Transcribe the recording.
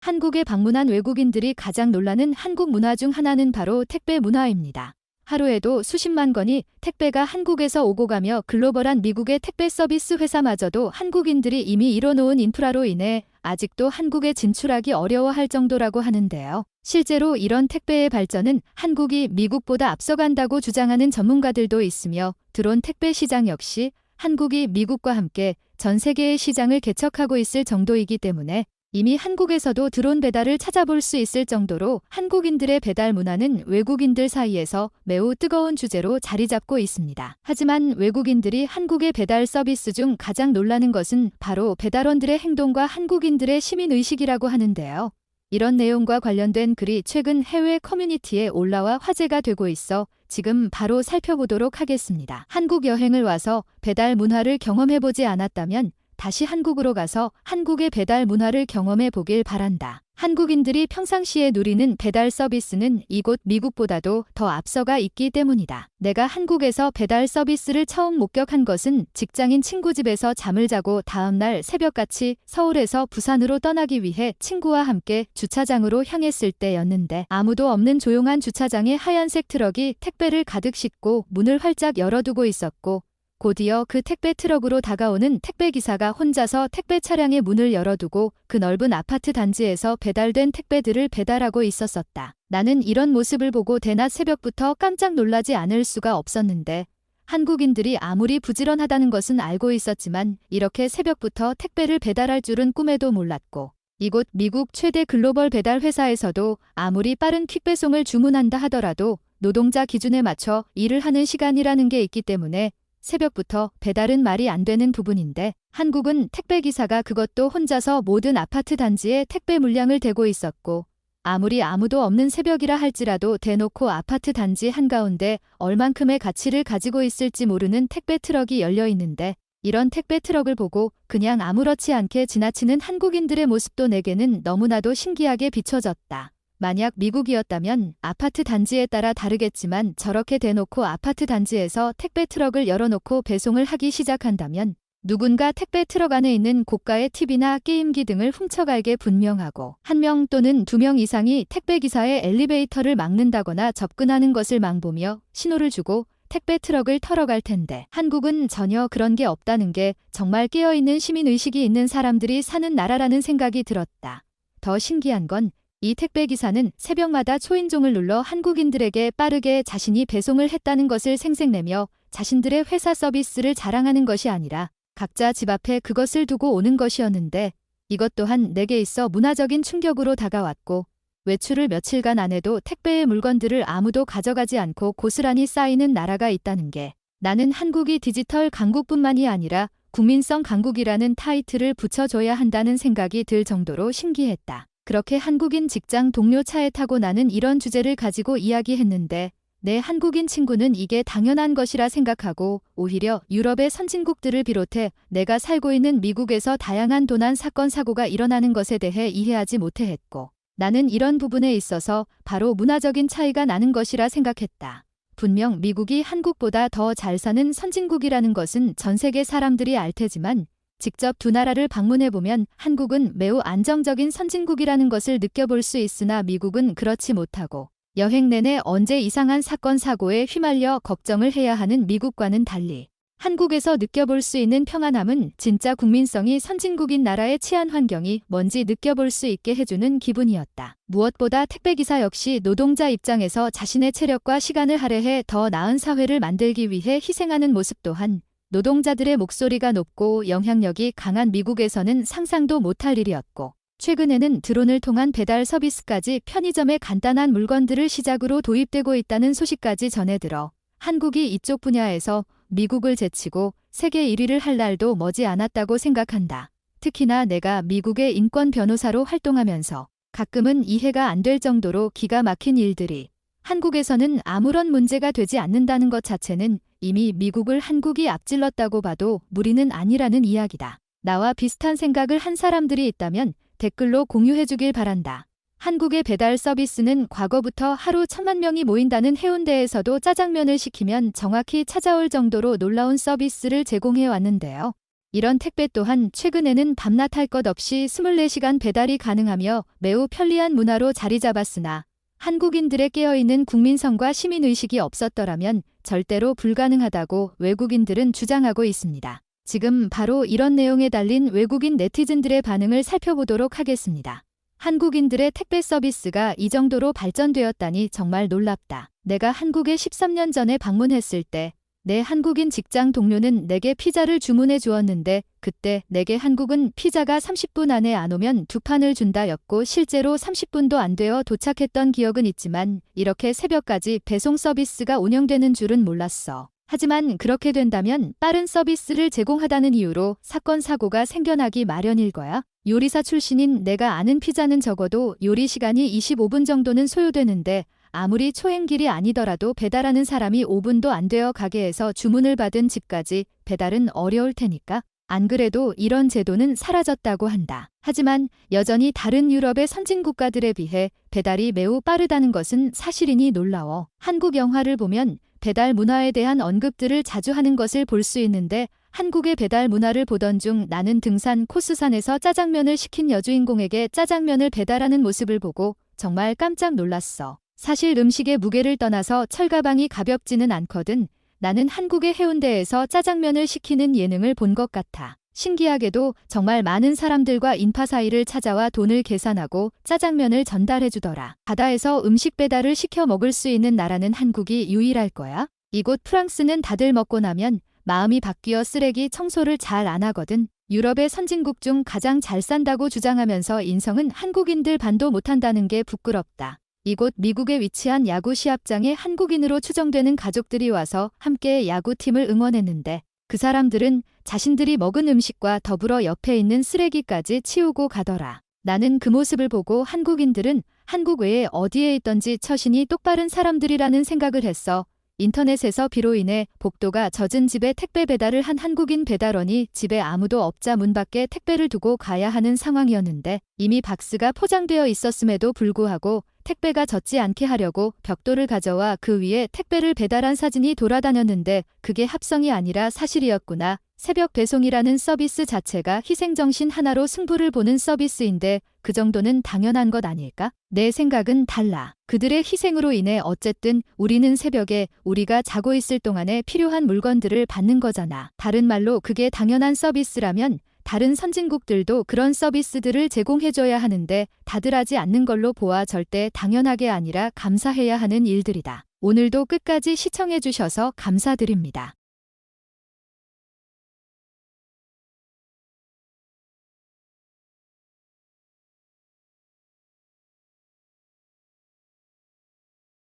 한국에 방문한 외국인들이 가장 놀라는 한국 문화 중 하나는 바로 택배 문화입니다. 하루에도 수십만 건이 택배가 한국에서 오고 가며 글로벌한 미국의 택배 서비스 회사마저도 한국인들이 이미 이뤄놓은 인프라로 인해 아직도 한국에 진출하기 어려워할 정도라고 하는데요. 실제로 이런 택배의 발전은 한국이 미국보다 앞서간다고 주장하는 전문가들도 있으며 드론 택배 시장 역시 한국이 미국과 함께 전 세계의 시장을 개척하고 있을 정도이기 때문에 이미 한국에서도 드론 배달을 찾아볼 수 있을 정도로 한국인들의 배달 문화는 외국인들 사이에서 매우 뜨거운 주제로 자리 잡고 있습니다. 하지만 외국인들이 한국의 배달 서비스 중 가장 놀라는 것은 바로 배달원들의 행동과 한국인들의 시민의식이라고 하는데요. 이런 내용과 관련된 글이 최근 해외 커뮤니티에 올라와 화제가 되고 있어 지금 바로 살펴보도록 하겠습니다. 한국 여행을 와서 배달 문화를 경험해보지 않았다면 다시 한국으로 가서 한국의 배달 문화를 경험해 보길 바란다. 한국인들이 평상시에 누리는 배달 서비스는 이곳 미국보다도 더 앞서가 있기 때문이다. 내가 한국에서 배달 서비스를 처음 목격한 것은 직장인 친구 집에서 잠을 자고 다음날 새벽같이 서울에서 부산으로 떠나기 위해 친구와 함께 주차장으로 향했을 때였는데 아무도 없는 조용한 주차장에 하얀색 트럭이 택배를 가득 싣고 문을 활짝 열어두고 있었고 곧이어 그 택배 트럭으로 다가오는 택배기사가 혼자서 택배 차량의 문을 열어두고 그 넓은 아파트 단지에서 배달된 택배들을 배달하고 있었었다. 나는 이런 모습을 보고 대낮 새벽부터 깜짝 놀라지 않을 수가 없었는데 한국인들이 아무리 부지런하다는 것은 알고 있었지만 이렇게 새벽부터 택배를 배달할 줄은 꿈에도 몰랐고 이곳 미국 최대 글로벌 배달 회사에서도 아무리 빠른 퀵배송을 주문한다 하더라도 노동자 기준에 맞춰 일을 하는 시간이라는 게 있기 때문에 새벽부터 배달은 말이 안 되는 부분인데 한국은 택배기사가 그것도 혼자서 모든 아파트 단지에 택배 물량을 대고 있었고 아무리 아무도 없는 새벽이라 할지라도 대놓고 아파트 단지 한가운데 얼만큼의 가치를 가지고 있을지 모르는 택배 트럭이 열려 있는데 이런 택배 트럭을 보고 그냥 아무렇지 않게 지나치는 한국인들의 모습도 내게는 너무나도 신기하게 비춰졌다. 만약 미국이었다면 아파트 단지에 따라 다르겠지만 저렇게 대놓고 아파트 단지에서 택배 트럭을 열어놓고 배송을 하기 시작한다면 누군가 택배 트럭 안에 있는 고가의 TV나 게임기 등을 훔쳐갈게 분명하고 한 명 또는 두 명 이상이 택배기사의 엘리베이터를 막는다거나 접근하는 것을 망보며 신호를 주고 택배 트럭을 털어갈 텐데 한국은 전혀 그런 게 없다는 게 정말 깨어있는 시민의식이 있는 사람들이 사는 나라라는 생각이 들었다. 더 신기한 건 이 택배기사는 새벽마다 초인종을 눌러 한국인들에게 빠르게 자신이 배송을 했다는 것을 생색내며 자신들의 회사 서비스를 자랑하는 것이 아니라 각자 집 앞에 그것을 두고 오는 것이었는데 이것 또한 내게 있어 문화적인 충격으로 다가왔고 외출을 며칠간 안 해도 택배의 물건들을 아무도 가져가지 않고 고스란히 쌓이는 나라가 있다는 게 나는 한국이 디지털 강국뿐만이 아니라 국민성 강국이라는 타이틀을 붙여줘야 한다는 생각이 들 정도로 신기했다. 그렇게 한국인 직장 동료 차에 타고 나는 이런 주제를 가지고 이야기했는데 내 한국인 친구는 이게 당연한 것이라 생각하고 오히려 유럽의 선진국들을 비롯해 내가 살고 있는 미국에서 다양한 도난 사건 사고가 일어나는 것에 대해 이해하지 못해했고 나는 이런 부분에 있어서 바로 문화적인 차이가 나는 것이라 생각했다. 분명 미국이 한국보다 더 잘 사는 선진국이라는 것은 전 세계 사람들이 알 테지만 직접 두 나라를 방문해보면 한국은 매우 안정적인 선진국이라는 것을 느껴볼 수 있으나 미국은 그렇지 못하고 여행 내내 언제 이상한 사건 사고에 휘말려 걱정을 해야 하는 미국과는 달리 한국에서 느껴볼 수 있는 평안함은 진짜 국민성이 선진국인 나라의 치안 환경이 뭔지 느껴볼 수 있게 해주는 기분이었다. 무엇보다 택배기사 역시 노동자 입장에서 자신의 체력과 시간을 할애해 더 나은 사회를 만들기 위해 희생하는 모습 또한 노동자들의 목소리가 높고 영향력이 강한 미국에서는 상상도 못할 일이었고 최근에는 드론을 통한 배달 서비스까지 편의점에 간단한 물건들을 시작으로 도입되고 있다는 소식까지 전해들어 한국이 이쪽 분야에서 미국을 제치고 세계 1위를 할 날도 머지 않았다고 생각한다. 특히나 내가 미국의 인권 변호사로 활동하면서 가끔은 이해가 안 될 정도로 기가 막힌 일들이 한국에서는 아무런 문제가 되지 않는다는 것 자체는 이미 미국을 한국이 앞질렀다고 봐도 무리는 아니라는 이야기다. 나와 비슷한 생각을 한 사람들이 있다면 댓글로 공유해주길 바란다. 한국의 배달 서비스는 과거부터 하루 1000만 명이 모인다는 해운대에서도 짜장면을 시키면 정확히 찾아올 정도로 놀라운 서비스를 제공해 왔는데요. 이런 택배 또한 최근에는 밤낮 할 것 없이 24시간 배달이 가능하며 매우 편리한 문화로 자리 잡았으나 한국인들의 깨어있는 국민성과 시민의식이 없었더라면 절대로 불가능하다고 외국인들은 주장하고 있습니다. 지금 바로 이런 내용에 달린 외국인 네티즌들의 반응을 살펴보도록 하겠습니다. 한국인들의 택배 서비스가 이 정도로 발전되었다니 정말 놀랍다. 내가 한국에 13년 전에 방문했을 때 내 한국인 직장 동료는 내게 피자를 주문해 주었는데 그때 내게 한국은 피자가 30분 안에 안 오면 2판을 준다였고 실제로 30분도 안 되어 도착했던 기억은 있지만 이렇게 새벽까지 배송 서비스가 운영되는 줄은 몰랐어. 하지만 그렇게 된다면 빠른 서비스를 제공하다는 이유로 사건 사고가 생겨나기 마련일 거야. 요리사 출신인 내가 아는 피자는 적어도 요리 시간이 25분 정도는 소요되는데 아무리 초행길이 아니더라도 배달하는 사람이 5분도 안 되어 가게에서 주문을 받은 집까지 배달은 어려울 테니까. 안 그래도 이런 제도는 사라졌다고 한다. 하지만 여전히 다른 유럽의 선진 국가들에 비해 배달이 매우 빠르다는 것은 사실이니 놀라워. 한국 영화를 보면 배달 문화에 대한 언급들을 자주 하는 것을 볼 수 있는데 한국의 배달 문화를 보던 중 나는 등산 코스산에서 짜장면을 시킨 여주인공에게 짜장면을 배달하는 모습을 보고 정말 깜짝 놀랐어. 사실 음식의 무게를 떠나서 철가방이 가볍지는 않거든. 나는 한국의 해운대에서 짜장면을 시키는 예능을 본 것 같아. 신기하게도 정말 많은 사람들과 인파 사이를 찾아와 돈을 계산하고 짜장면을 전달해주더라. 바다에서 음식 배달을 시켜 먹을 수 있는 나라는 한국이 유일할 거야. 이곳 프랑스는 다들 먹고 나면 마음이 바뀌어 쓰레기 청소를 잘 안 하거든. 유럽의 선진국 중 가장 잘 산다고 주장하면서 인성은 한국인들 반도 못한다는 게 부끄럽다. 이곳 미국에 위치한 야구 시합장에 한국인으로 추정되는 가족들이 와서 함께 야구팀을 응원했는데 그 사람들은 자신들이 먹은 음식과 더불어 옆에 있는 쓰레기까지 치우고 가더라. 나는 그 모습을 보고 한국인들은 한국 외에 어디에 있던지 처신이 똑바른 사람들이라는 생각을 했어. 인터넷에서 비로 인해 복도가 젖은 집에 택배 배달을 한 한국인 배달원이 집에 아무도 없자 문 밖에 택배를 두고 가야 하는 상황이었는데 이미 박스가 포장되어 있었음에도 불구하고 택배가 젖지 않게 하려고 벽돌을 가져와 그 위에 택배를 배달한 사진이 돌아다녔는데 그게 합성이 아니라 사실이었구나. 새벽 배송이라는 서비스 자체가 희생정신 하나로 승부를 보는 서비스인데 그 정도는 당연한 것 아닐까? 내 생각은 달라. 그들의 희생으로 인해 어쨌든 우리는 새벽에 우리가 자고 있을 동안에 필요한 물건들을 받는 거잖아. 다른 말로 그게 당연한 서비스라면 다른 선진국들도 그런 서비스들을 제공해줘야 하는데 다들 하지 않는 걸로 보아 절대 당연하게 아니라 감사해야 하는 일들이다. 오늘도 끝까지 시청해주셔서 감사드립니다.